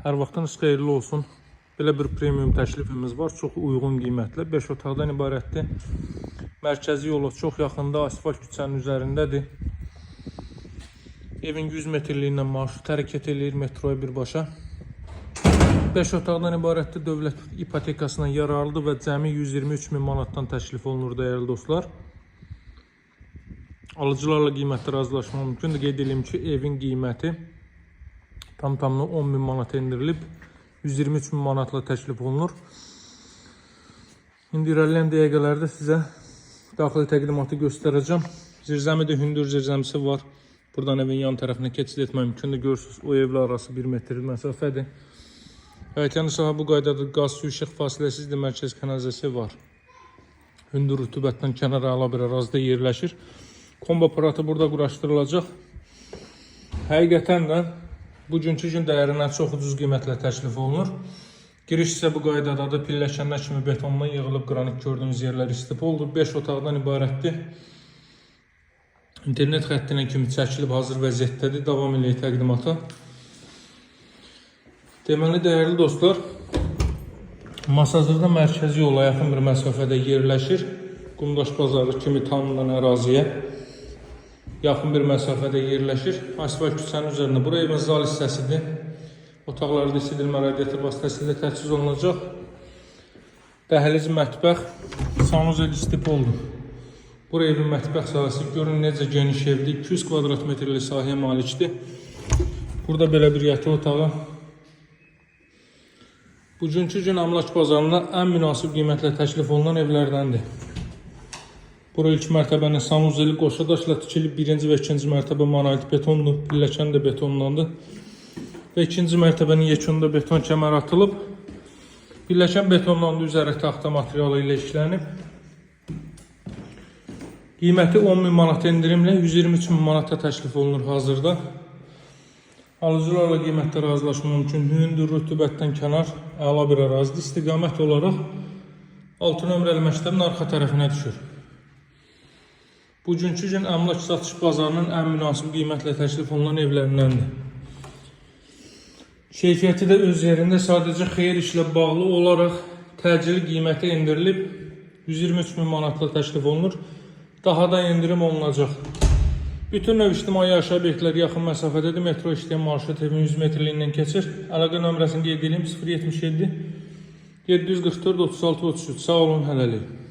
Hər vaxtınız xeyirli olsun. Belə bir premium təklifimiz var. Çox uyğun qiymətlə 5 otaqdan ibarətdir. Mərkəzi yola çox yaxında, asfalt küçənin üzərindədir. Evin 100 metrliyindən marşrut hərəkət edir metroya birbaşa. 5 otaqdan ibarətdir. Dövlət ipotekasından yararlıdır və cəmi 123 min manatdan təklif olunur dəyərli dostlar. Alıcılarla qiymətdə razılaşmaq mümkündür. Qeyd edelim ki, evin qiyməti tam-tamına 10 min manat endirilib, 123 min manatla təklif olunur. İndi irəliləyən dəqiqələrdə sizə daxili təqdimatı göstərəcəm. Zirzəmidə hündür zirzəmisi var. Buradan evin yan tərəfinə keçid etmək mümkündür. Görürsünüz, o evlə arası 1 metrlik məsafədir. Həyətyanı sahə bu qaydadır. Qaz, su, işıq fasiləsizdir. Mərkəz kanalizasiya var. Hündür rütubətdən kənara ala bir ərazidə yerləşir. Kombo aparatı burada quraşdırılacaq. Həqiqətən də bugünkü gün dəyərindən çox ucuz qiymətlə təklif olunur. Giriş isə bu qaydadadır. Pilləkənlər kimi betondan yığılıb qranit gördüyünüz yerlər istipoldur. 5 otaqdan ibarətdir. İnternet xəttinə kimi çəkilib hazır vəziyyətdədir. Davam eləyək təqdimata. Deməli, dəyərli dostlar, Masazırda mərkəzi yola yaxın bir məsafədə yerləşir. Qumdaş bazarı kimi tanınan əraziyə yaxın bir məsafədə yerləşir. Asfalt küçənin üzərində. Bura evin zal hissəsidir. Otaqlarda isidilmə radiator vasitəsilə təchiz olunacaq. Dəhliz, mətbəx, sanuzel istipoldur. Bura evin mətbəx sahəsi. Görün necə geniş evdir. 200 kvadrat metrli sahəyə malikdir. Burada belə bir yataq otağı. Bugünkü gün əmlak bazarında ən münasib qiymətlə təklif olunan evlərdəndir. Bura ilk mərtəbənin sanuzeli qoşadaşla tikilib, birinci və ikinci mərtəbə monolit betondur, pilləkən də betonlandı. Və ikinci mərtəbənin yekununda beton kəmər atılıb, pilləkən betonlandı, üzəri taxta materialı ilə işlənib. Qiyməti 10 min manat endirimlə 123 min manata təklif olunur hazırda. Alıcılarla qiymətdə razılaşmaq mümkün. Hündür rütubətdən kənar, əla bir ərazidir. İstiqamət olaraq 6 nömrəli məktəbin arxa tərəfinə düşür. Bugünkü gün əmlak satış bazarının ən münasib qiymətlə təklif olunan evlərindəndir. Keyfiyyəti də öz yerində, sadəcə xeyir işlə bağlı olaraq təcili qiyməti endirilib 123 min manatla təklif olunur. Daha da endirim olunacaq. Bütün növ ictimai yaşayış obyektləri yaxın məsafədədir. Metro işləyən marşrut evin 100 metrliyindən keçir. Əlaqə nömrəsini qeyd edeyim: 077 744 36 33. Sağ olun, hələlik.